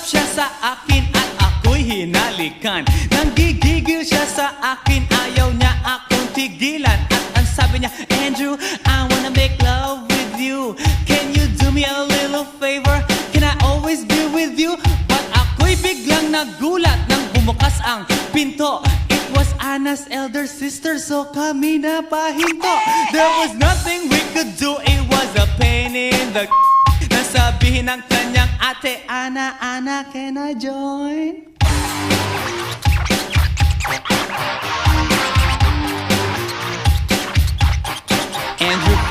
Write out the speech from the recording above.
Humarap siya sa akin at ako'y hinalikan. Nanggigigil siya sa akin, ayaw niya akong tigilan. At ang sabi niya, Andrew, I wanna make love with you. Can you do me a little favor? Can I always be with you? But ako'y biglang nagulat nang bumukas ang pinto. It was Anna's elder sister, so kami na pahinto. There was nothing we could do, it was a pain in the nasabihin ng kanyang ate, Anna, Anna, can I join? Andrew